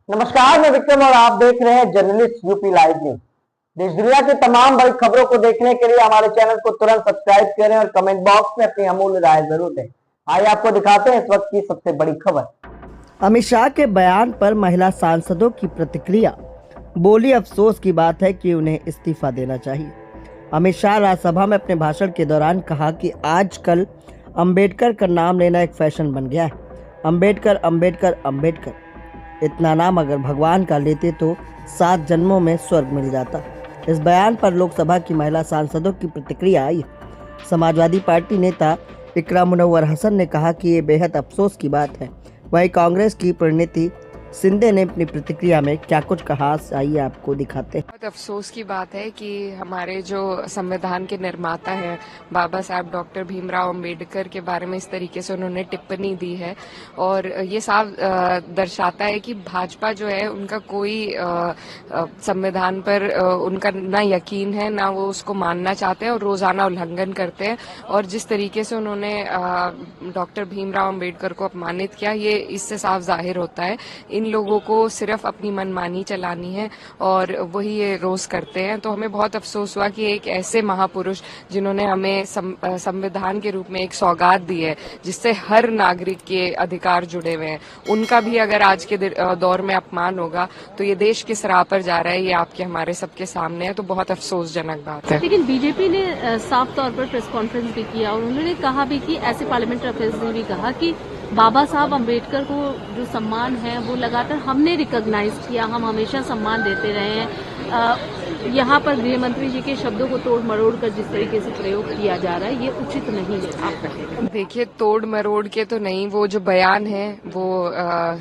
नमस्कार, मैं विक्रम और आप देख रहे हैं जर्नलिस्ट यूपी लाइव न्यूज। देश दुनिया की तमाम बड़ी खबरों को देखने के लिए हमारे चैनल को तुरंत सब्सक्राइब करें और कमेंट बॉक्स में अपनी अमूल्य राय जरूर दें। आइए आपको दिखाते हैं इस वक्त की सबसे बड़ी खबर। अमित शाह के बयान पर महिला सांसदों की प्रतिक्रिया। बोली, अफसोस की बात है कि उन्हें इस्तीफा देना चाहिए। अमित शाह राज्यसभा में अपने भाषण के दौरान कहा कि आजकल अंबेडकर का नाम लेना एक फैशन बन गया है। अंबेडकर अंबेडकर अंबेडकर, इतना नाम अगर भगवान का लेते तो 7 जन्मों में स्वर्ग मिल जाता। इस बयान पर लोकसभा की महिला सांसदों की प्रतिक्रिया आई। समाजवादी पार्टी नेता इकरा मुनव्वर हसन ने कहा कि ये बेहद अफसोस की बात है। वहीं कांग्रेस की परिणीति शिंदे ने अपनी प्रतिक्रिया में क्या कुछ कहा, आइए आपको दिखाते हैं। बहुत अफसोस की बात है कि हमारे जो संविधान के निर्माता हैं बाबा साहब डॉक्टर भीमराव अंबेडकर के बारे में इस तरीके से उन्होंने टिप्पणी दी है और ये साफ दर्शाता है कि भाजपा जो है उनका कोई संविधान पर उनका ना यकीन है, ना वो उसको मानना चाहते हैं और रोजाना उल्लंघन करते हैं। और जिस तरीके से उन्होंने डॉक्टर भीमराव अंबेडकर को अपमानित किया, ये इससे साफ जाहिर होता है इन लोगों को सिर्फ अपनी मनमानी चलानी है और वही ये रोज करते हैं। तो हमें बहुत अफसोस हुआ कि एक ऐसे महापुरुष जिन्होंने हमें संविधान के रूप में एक सौगात दी है जिससे हर नागरिक के अधिकार जुड़े हुए हैं, उनका भी अगर आज के दौर में अपमान होगा तो ये देश किस राह पर जा रहा है, ये आपके हमारे सबके सामने है। तो बहुत अफसोसजनक बात है। लेकिन बीजेपी ने साफ तौर पर प्रेस कॉन्फ्रेंस भी किया और उन्होंने कहा भी कि ऐसे पार्लियामेंट्री अफेयर्स ने भी कहा कि बाबा साहब अम्बेडकर को जो सम्मान है वो लगातार हमने रिकॉग्नाइज किया, हम हमेशा सम्मान देते रहे हैं। यहाँ पर गृह मंत्री जी के शब्दों को तोड़ मरोड़ कर जिस तरीके से प्रयोग किया जा रहा है, ये उचित नहीं है। आप कहेंगे? देखिए, तोड़ मरोड़ के तो नहीं, वो जो बयान है वो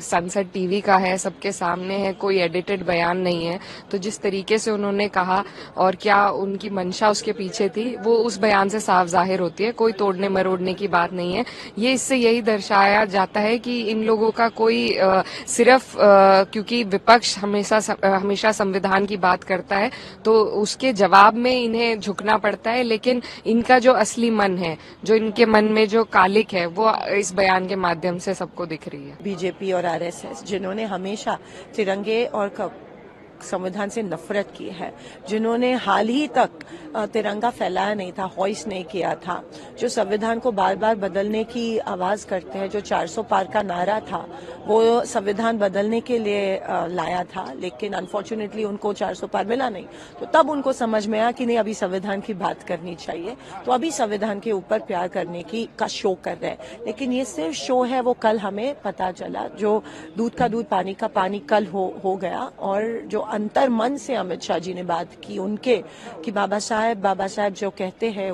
संसद टीवी का है, सबके सामने है, कोई एडिटेड बयान नहीं है। तो जिस तरीके से उन्होंने कहा और क्या उनकी मंशा उसके पीछे थी, वो उस बयान से साफ जाहिर होती है। कोई तोड़ने मरोड़ने की बात नहीं है। ये इससे यही दर्शाया जाता है कि इन लोगों का कोई सिर्फ क्योंकि विपक्ष हमेशा संविधान की बात करता है तो उसके जवाब में इन्हें झुकना पड़ता है, लेकिन इनका जो असली मन है, जो इनके मन में जो कालिक है, वो इस बयान के माध्यम से सबको दिख रही है। बीजेपी और आरएसएस जिन्होंने हमेशा तिरंगे और संविधान से नफरत की है, जिन्होंने हाल ही तक तिरंगा फैलाया नहीं था, हॉइस्ट नहीं किया था, जो संविधान को बार बार बदलने की आवाज करते हैं, जो 400 पार का नारा था वो संविधान बदलने के लिए लाया था, लेकिन अनफॉर्चुनेटली उनको 400 पार मिला नहीं। तो तब उनको समझ में आया कि नहीं, अभी संविधान की बात करनी चाहिए। तो अभी संविधान के ऊपर प्यार करने का शो कर रहे हैं, लेकिन ये सिर्फ शो है। वो कल हमें पता चला, जो दूध का दूध पानी का पानी कल हो गया। और जो अंतर मन से अमित शाह जी ने बात की उनके कि बाबा साहब जो कहते हैं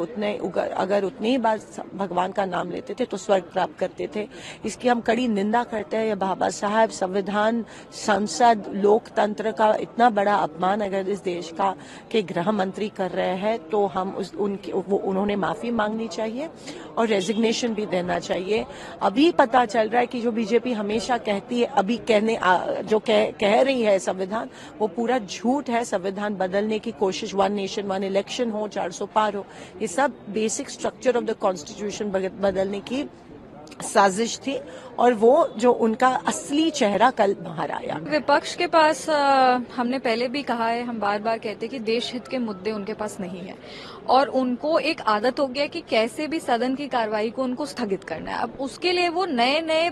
अगर उतनी ही बार भगवान का नाम लेते थे तो स्वर्ग प्राप्त करते थे, इसकी हम कड़ी निंदा करते हैं। बाबा साहब, संविधान, संसद, लोकतंत्र का इतना बड़ा अपमान अगर इस देश का के गृह मंत्री कर रहे हैं तो हम उन्होंने माफी मांगनी चाहिए और रेजिग्नेशन भी देना चाहिए। अभी पता चल रहा है कि जो बीजेपी हमेशा कहती है, अभी कह रही है संविधान, वो पूरा झूठ है। संविधान बदलने की कोशिश, 1 नेशन 1 इलेक्शन हो, 400 पार हो, ये सब basic structure of the constitution बदलने की साजिश थी और वो जो उनका असली चेहरा कल बाहर आया। विपक्ष के पास हमने पहले भी कहा है, हम बार बार कहते हैं कि देश हित के मुद्दे उनके पास नहीं है और उनको एक आदत हो गया कि कैसे भी सदन की कार्रवाई को उनको स्थगित करना है। अब उसके लिए वो नए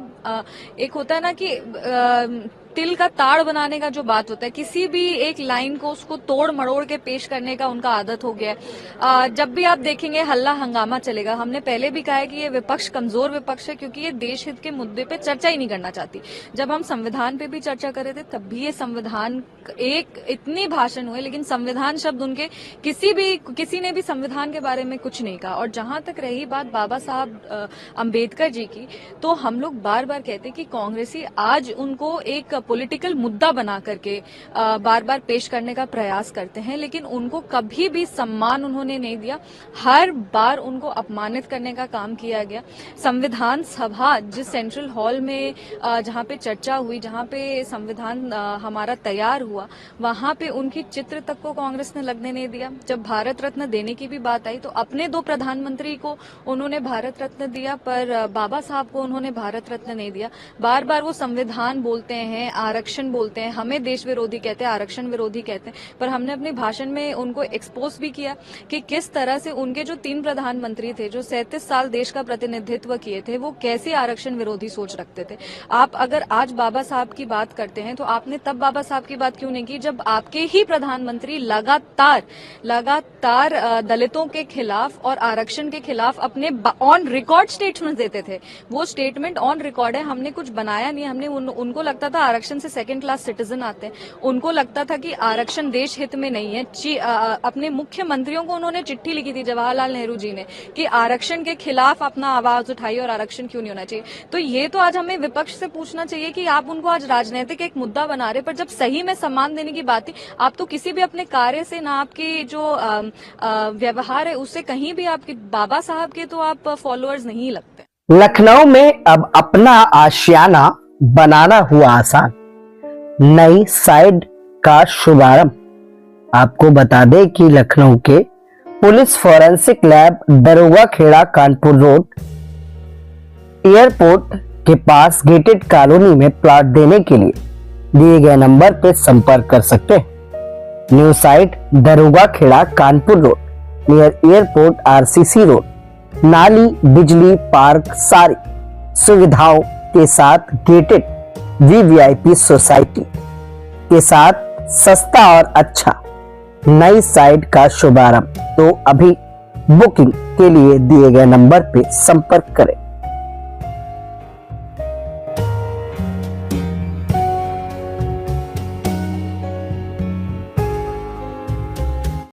एक होता है ना कि तिल का ताड़ बनाने का जो बात होता है, किसी भी एक लाइन को उसको तोड़ मरोड़ के पेश करने का उनका आदत हो गया है। जब भी आप देखेंगे हल्ला हंगामा चलेगा। हमने पहले भी कहा है कि ये विपक्ष कमजोर विपक्ष है क्योंकि ये देश हित के मुद्दे पे चर्चा ही नहीं करना चाहती। जब हम संविधान पे भी चर्चा कर रहे थे तब भी ये संविधान एक इतने भाषण हुए, लेकिन संविधान शब्द उनके किसी ने भी संविधान के बारे में कुछ नहीं कहा। और जहां तक रही बात बाबा साहब अम्बेडकर जी की, तो हम लोग बार बार कहते कि कांग्रेसी आज उनको एक पॉलिटिकल मुद्दा बना करके बार बार पेश करने का प्रयास करते हैं, लेकिन उनको कभी भी सम्मान उन्होंने नहीं दिया। हर बार उनको अपमानित करने का काम किया गया। संविधान सभा जिस सेंट्रल हॉल में जहां पे चर्चा हुई, जहां पे संविधान हमारा तैयार हुआ, वहां पे उनकी चित्र तक को कांग्रेस ने लगने नहीं दिया। जब भारत रत्न देने की भी बात आई तो अपने 2 प्रधानमंत्री को उन्होंने भारत रत्न दिया, पर बाबा साहब को उन्होंने भारत रत्न नहीं दिया। बार बार वो संविधान बोलते हैं, हैं, आरक्षण बोलते हैं, हमें देश विरोधी कहते हैं, आरक्षण विरोधी कहते हैं, पर हमने अपने भाषण में उनको एक्सपोज भी किया कि किस तरह से उनके जो 3 प्रधानमंत्री थे जो 37 साल देश का प्रतिनिधित्व किए थे, वो कैसे आरक्षण विरोधी सोच रखते थे। आप अगर आज बाबा साहब की बात करते हैं तो आपने तब बाबा साहब की बात क्यों नहीं की जब आपके ही प्रधानमंत्री लगातार दलितों के खिलाफ और आरक्षण के खिलाफ अपने ऑन रिकॉर्ड स्टेटमेंट देते थे। वो स्टेटमेंट ऑन रिकॉर्ड है, हमने कुछ बनाया नहीं। हमने उनको लगता था आरक्षण से सेकंड क्लास सिटीजन आते हैं, उनको लगता था कि आरक्षण देश हित में नहीं है। अपने मुख्यमंत्रियों को उन्होंने चिट्ठी लिखी थी, जवाहरलाल नेहरू जी ने, कि आरक्षण के खिलाफ अपना आवाज उठाइए और आरक्षण क्यों नहीं होना चाहिए। तो ये तो आज हमें विपक्ष से पूछना चाहिए कि आप उनको आज राजनीतिक एक मुद्दा बना रहे, पर जब सही में सम्मान देने की बात थी, आप तो किसी भी अपने कार्य से ना आपके जो व्यवहार है उससे कहीं भी आपके बाबा साहब के तो आप फॉलोअर्स नहीं लगते। लखनऊ में अब अपना आशियाना बनाना हुआ आसान, नई साइड का शुभारंभ। आपको बता दें कि लखनऊ के पुलिस फॉरेंसिक लैब दरोगा खेड़ा कानपुर रोड एयरपोर्ट के पास गेटेड कॉलोनी में प्लॉट देने के लिए दिए गए नंबर पर संपर्क कर सकते हैं। New site Daroga Khera Kanpur road near airport RCC road, नाली, बिजली, पार्क, सारी सुविधाओं के साथ गेटेड वीवीआईपी सोसाइटी के साथ सस्ता और अच्छा नई साइट का शुभारंभ। तो अभी बुकिंग के लिए दिए गए नंबर पे संपर्क करें।